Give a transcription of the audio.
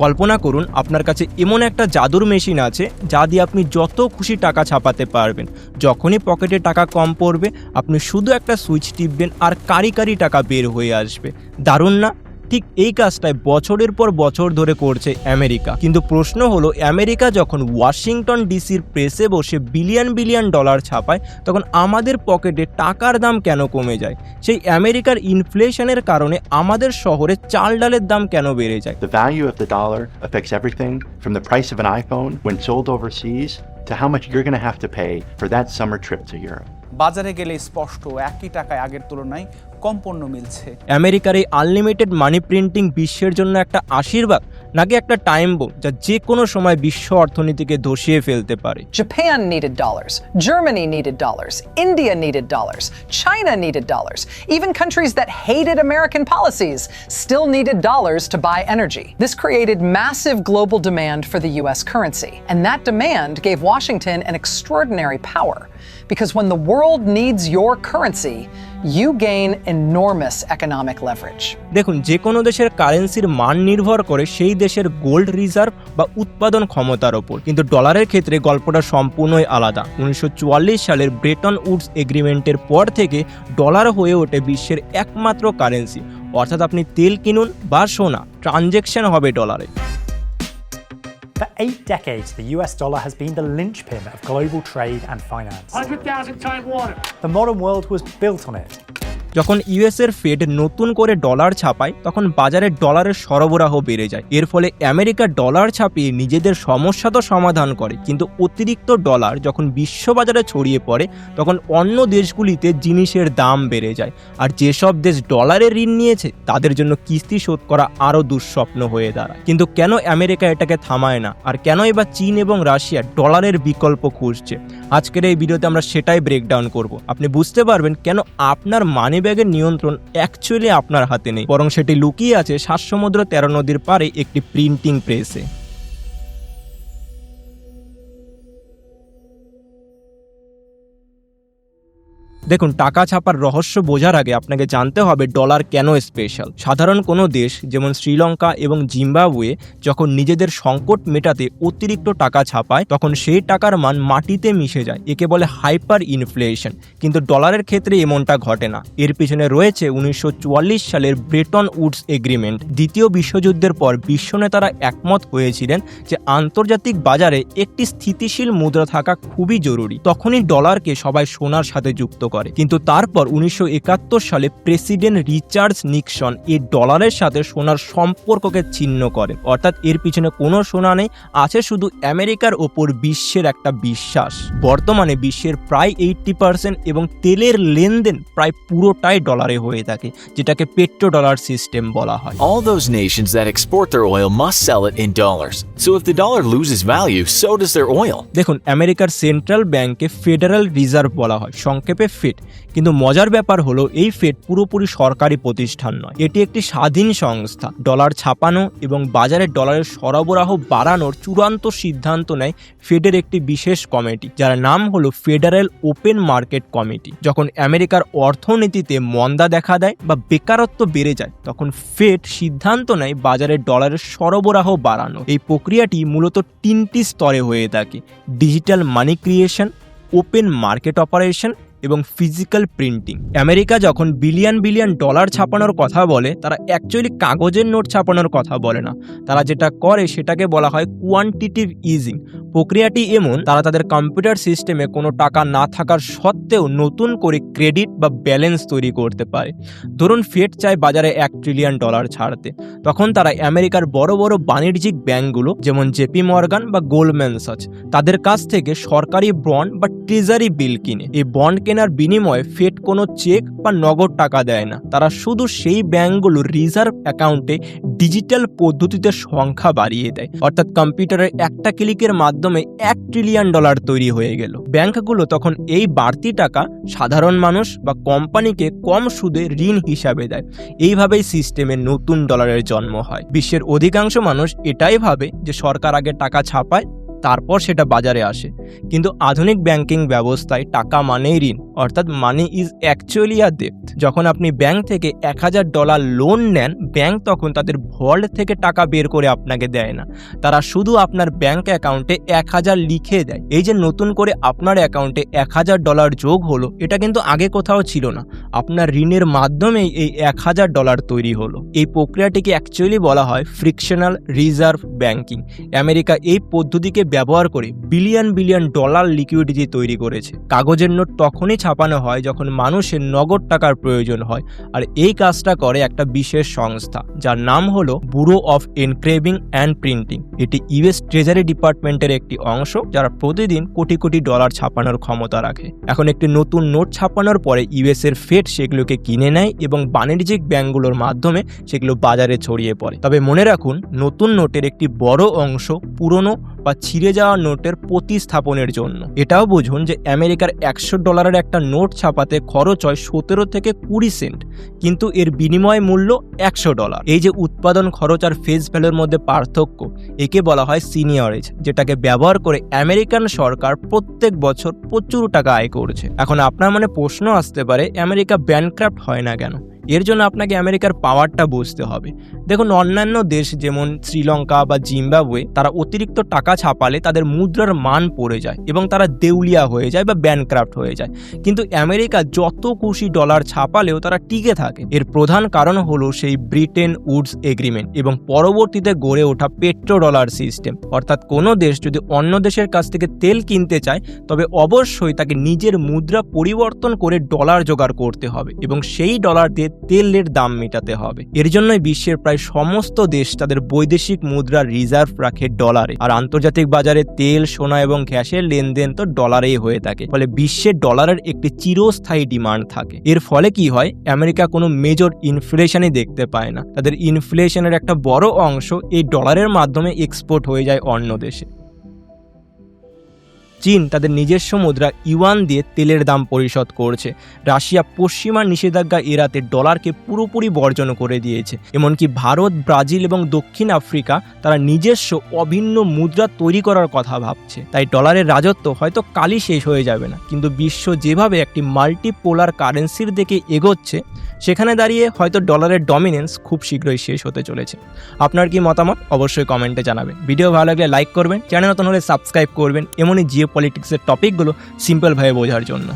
কল্পনা করুন আপনার কাছে এমন একটা জাদুর মেশিন আছে যা দিয়ে আপনি যত খুশি টাকা ছাপাতে পারবেন। যখনই পকেটে টাকা কম পড়বে আপনি শুধু একটা সুইচ টিপবেন আর কারি কারি টাকা বের হয়ে আসবে। দারুণ না? ঠিক এই কাজটাই বছরের পর বছর ধরে করছে আমেরিকা। কিন্তু প্রশ্ন হলো, আমেরিকা যখন ওয়াশিংটন ডিসির প্রেসে বসে বিলিয়ন বিলিয়ন ডলার ছাপায় তখন আমাদের পকেটে টাকার দাম কেন কমে যায়? সেই আমেরিকার ইনফ্লেশনের কারণে আমাদের শহরে চাল ডালের দাম কেন বেড়ে যায়? The value of the dollar affects everything from the price of an iPhone when sold overseas to how much you're going to have to pay for that summer trip to Europe. বাজারে গেলে স্পষ্ট একই টাকায় আগের তুলনায় কম পণ্য মিলছে। আমেরিকার এই আনলিমিটেড মানি প্রিন্টিং বিশ্বের জন্য একটা আশীর্বাদ নাকি একটা টাইম বোম যা যে কোনো সময় বিশ্ব অর্থনীতিকে ধসিয়ে ফেলতে পারে? Japan needed dollars, Germany needed dollars, India needed dollars, China needed dollars. Even countries that hated American policies still needed dollars to buy energy. This created massive global demand for the US currency, and that demand gave Washington an extraordinary power. Because when the world needs your currency, you gain enormous economic leverage. দেখুন, যে কোনো দেশের কারেন্সির মান নির্ভর করে সেই দেশের gold reserve বা উৎপাদন ক্ষমতার ওপর। কিন্তু ডলারের ক্ষেত্রে গল্পটা সম্পূর্ণই আলাদা। 1944 সালের ব্রেটন উডস এগ্রিমেন্টের পর থেকে ডলার হয়ে ওঠে বিশ্বের একমাত্র কারেন্সি। অর্থাৎ আপনি তেল কিনুন বা সোনা, ট্রানজ্যাকশন হবে ডলারে। For 8 decades, the US dollar has been the linchpin of global trade and finance. 100,000 ton water. The modern world was built on it. যখন ইউএসের ফেড নতুন করে ডলার ছাপায় তখন বাজারে ডলারের সরবরাহ বেড়ে যায়। এর ফলে আমেরিকা ডলার ছাপিয়ে নিজেদের সমস্যা তো সমাধান করে, কিন্তু অতিরিক্ত ডলার যখন বিশ্ববাজারে ছড়িয়ে পড়ে তখন অন্য দেশগুলিতে জিনিসের দাম বেড়ে যায়। আর যেসব দেশ ডলারে ঋণ নিয়েছে তাদের জন্য কিস্তি শোধ করা আরও দুঃস্বপ্ন হয়ে দাঁড়ায়। কিন্তু কেন আমেরিকা এটাকে থামায় না? আর কেনই বা চীন এবং রাশিয়া ডলারের বিকল্প খুঁজছে? আজকের এই ভিডিওতে আমরা সেটাই ব্রেকডাউন করব। আপনি বুঝতে পারবেন কেন আপনার মানি ব্যাগের নিয়ন্ত্রণ অ্যাকচুয়ালি আপনার হাতে নেই, বরং সেটি লুকিয়ে আছে 7 সমুদ্র 13 নদীর পারে একটি প্রিন্টিং প্রেসে। দেখুন, টাকা ছাপার রহস্য বোঝার আগে আপনাকে জানতে হবে ডলার কেন স্পেশাল। সাধারণ কোনো দেশ যেমন শ্রীলঙ্কা এবং জিম্বাবুয়ে যখন নিজেদের সংকট মেটাতে অতিরিক্ত টাকা ছাপায় তখন সেই টাকার মান মাটিতে মিশে যায়। একে বলে হাইপার ইনফ্লেশন। কিন্তু ডলারের ক্ষেত্রে এমনটা ঘটে না। এর পিছনে রয়েছে 1944 সালের ব্রেটন উডস এগ্রিমেন্ট। দ্বিতীয় বিশ্বযুদ্ধের পর বিশ্ব নেতারা একমত হয়েছিলেন যে আন্তর্জাতিক বাজারে একটি স্থিতিশীল মুদ্রা থাকা খুবই জরুরি। তখনই ডলারকে সবাই সোনার সাথে যুক্ত করে। কিন্তু তারপর 1971 সালে প্রেসিডেন্ট রিচার্ড নিক্সন এই ডলারের সাথে সোনার সম্পর্ককে ছিন্ন করেন। অর্থাৎ এর পিছনে কোনো সোনা নেই, আছে শুধু আমেরিকার ওপর বিশ্বের একটা বিশ্বাস। বর্তমানে বিশ্বের প্রায় 80% এবং তেলের লেনদেন প্রায় পুরোটাই ডলারে হয়ে থাকে, যেটাকে পেট্রো ডলার সিস্টেম বলা হয়। All those nations that export their oil must sell it in dollars. So if the dollar loses value, so does their oil. দেখুন, আমেরিকার সেন্ট্রাল ব্যাংকে ফেডারেল রিজার্ভ বলা হয়, সংক্ষেপে ফেড। কিন্তু মজার ব্যাপার হলো এই ফেড পুরোপুরি সরকারি প্রতিষ্ঠান নয়, এটি একটি স্বাধীন সংস্থা। ডলার ছাপানো এবং বাজারে ডলারের সরবরাহ বাড়ানোর চূড়ান্ত সিদ্ধান্ত নেয় ফেডের একটি বিশেষ কমিটি, যার নাম হলো ফেডারেল ওপেন মার্কেট কমিটি। যখন আমেরিকার অর্থনীতিতে মন্দা দেখা দেয় বা বেকারত্ব বেড়ে যায় তখন ফেড সিদ্ধান্ত নেয় বাজারে ডলারের সরবরাহ বাড়ানো। এই প্রক্রিয়াটি মূলত 3টি স্তরে হয়ে থাকে: digital money creation, open market operation এবং ফিজিক্যাল প্রিন্টিং। আমেরিকা যখন বিলিয়ন বিলিয়ন ডলার ছাপানোর কথা বলে তারা অ্যাকচুয়ালি কাগজের নোট ছাপানোর কথা বলে না। তারা যেটা করে সেটাকে বলা হয় কোয়ান্টিটিভ ইজিং। প্রক্রিয়াটি এমন, তারা তাদের কম্পিউটার সিস্টেমে কোনো টাকা না থাকার সত্ত্বেও নতুন করে ক্রেডিট বা ব্যালেন্স তৈরি করতে পারে। ধরুন ফেড চায় বাজারে $1 ট্রিলিয়ন ছাড়তে, তখন তারা আমেরিকার বড় বড় বাণিজ্যিক ব্যাংকগুলো যেমন জেপি মর্গান বা গোল্ডম্যান সাচ তাদের কাছ থেকে সরকারি বন্ড বা ট্রেজারি বিল কিনে। এই বন্ড কেনার বিনিময়ে ফেড কোনো চেক বা নগদ টাকা দেয় না, তারা শুধু সেই ব্যাংকগুলোর রিজার্ভ অ্যাকাউন্টে ডিজিটাল পদ্ধতিতে সংখ্যা বাড়িয়ে দেয়। অর্থাৎ কম্পিউটারের একটা ক্লিকের মাধ্যমে $1 ট্রিলিয়ন তৈরি হয়ে গেল। ব্যাংকগুলো তখন এই বাড়তি টাকা সাধারণ মানুষ বা কোম্পানিকে কম সুদে ঋণ হিসাবে দেয়। এইভাবেই সিস্টেমে নতুন ডলারের জন্ম হয়। বিশ্বের অধিকাংশ মানুষ এটাই ভাবে যে সরকার আগে টাকা ছাপায় তারপর সেটা বাজারে আসে, কিন্তু আধুনিক ব্যাংকিং ব্যবস্থায় টাকা মানেই ঋণ। অর্থাৎ মানি ইজ অ্যাকচুয়ালি আ ডেপ্ট। যখন আপনি ব্যাংক থেকে $1000 লোন নেন, ব্যাংক তখন তাদের ভল্ট থেকে টাকা বের করে আপনাকে দেয় না, তারা শুধু আপনার ব্যাংক অ্যাকাউন্টে 1000 লিখে দেয়। এই যে নতুন করে আপনার অ্যাকাউন্টে $1000 যোগ হলো, এটা কিন্তু আগে কোথাও ছিল না, আপনার ঋণের মাধ্যমেই এই $1000 তৈরি হলো। এই প্রক্রিয়াটিকে অ্যাকচুয়ালি বলা হয় ফ্রিকশনাল রিজার্ভ ব্যাংকিং। আমেরিকা এই পদ্ধতিকে ব্যবহার করে বিলিয়ন বিলিয়ন ডলার লিকুইডিটি তৈরি করেছে। কাগজের নোট তখনই ছাপানো হয় যখন মানুষের নগদ টাকার প্রয়োজন হয়, আর এই কাজটা করে একটা বিশেষ সংস্থা যার নাম হলো ব্যুরো অফ এনক্রেভিং অ্যান্ড প্রিন্টিং। এটি ইউএস ট্রেজারি ডিপার্টমেন্টের একটি অংশ, যারা প্রতিদিন কোটি কোটি ডলার ছাপানোর ক্ষমতা রাখে। এখন একটি নতুন নোট ছাপানোর পরে ইউএস এর ফেড সেগুলোকে কিনে নেয় এবং বাণিজ্যিক ব্যাংকগুলোর মাধ্যমে সেগুলো বাজারে ছড়িয়ে পড়ে। তবে মনে রাখুন, নতুন নোটের একটি বড় অংশ পুরনো বা ছিঁড়ে যাওয়া নোটের প্রতিস্থাপনের জন্য। এটাও বুঝুন যে আমেরিকার $100 একটা নোট ছাপাতে খরচ হয় 17 থেকে 20 সেন্ট, কিন্তু এর বিনিময় মূল্য $100। এই যে উৎপাদন খরচ আর ফেস ভ্যালুর মধ্যে পার্থক্য, একে বলা হয় সিনিয়রেজ, যেটাকে ব্যবহার করে আমেরিকান সরকার প্রত্যেক বছর প্রচুর টাকা আয় করছে। এখন আপনার মনে প্রশ্ন আসতে পারে, আমেরিকা ব্যানক্রাফট হয় না কেন? এর জন্য আপনাকে আমেরিকার পাওয়ারটা বুঝতে হবে। দেখুন, অন্যান্য দেশ যেমন শ্রীলঙ্কা বা জিম্বাবুয়ে, তারা অতিরিক্ত টাকা ছাপালে তাদের মুদ্রার মান পড়ে যায় এবং তারা দেউলিয়া হয়ে যায় বা ব্যানক্রাফট হয়ে যায়। কিন্তু আমেরিকা যত খুশি ডলার ছাপালেও তারা টিকে থাকে। এর প্রধান কারণ হলো সেই ব্রিটেন উডস এগ্রিমেন্ট এবং পরবর্তীতে গড়ে ওঠা পেট্রো ডলার সিস্টেম। অর্থাৎ কোনো দেশ যদি অন্য দেশের কাছ থেকে তেল কিনতে চায়, তবে অবশ্যই তাকে নিজের মুদ্রা পরিবর্তন করে ডলার জোগাড় করতে হবে এবং সেই ডলার দিয়ে তেলের দাম মেটাতে হবে। এর জন্যই বিশ্বের প্রায় সমস্ত দেশ তাদের বৈদেশিক মুদ্রার রিজার্ভ রাখে ডলারে, আর আন্তর্জাতিক বাজারে তেল, সোনা এবং গ্যাসের লেনদেন তো ডলারেই হয়ে থাকে। ফলে বিশ্বে ডলারের একটি চিরস্থায়ী ডিমান্ড থাকে। এর ফলে কি হয়, আমেরিকা কোনো মেজর ইনফ্লেশনই দেখতে পায় না। তাদের ইনফ্লেশনের একটা বড় অংশ এই ডলারের মাধ্যমে এক্সপোর্ট হয়ে যায় অন্য দেশে। চীন তাদের নিজস্ব মুদ্রা ইউয়ান দিয়ে তেলের দাম পরিশোধ করছে। রাশিয়া পশ্চিমা নিষেধাজ্ঞা এড়াতে ডলারকে পুরোপুরি বর্জন করে দিয়েছে। এমনকি ভারত, ব্রাজিল এবং দক্ষিণ আফ্রিকা তারা নিজস্ব অভিন্ন মুদ্রা তৈরি করার কথা ভাবছে। তাই ডলারের রাজত্ব হয়তো কালই শেষ হয়ে যাবে না, কিন্তু বিশ্ব যেভাবে একটি মাল্টিপোলার কারেন্সির দিকে এগোচ্ছে, সেখানে দাঁড়িয়ে হয়তো ডলারের ডমিনেন্স খুব শীঘ্রই শেষ হতে চলেছে। আপনার কি মতামত অবশ্যই কমেন্টে জানাবেন। ভিডিও ভালো লাগলে লাইক করবেন, চ্যানেল নতুন হলে সাবস্ক্রাইব করবেন এমনই জিওপলিটিক্সের টপিকগুলো সিম্পলভাবে বোঝার জন্য।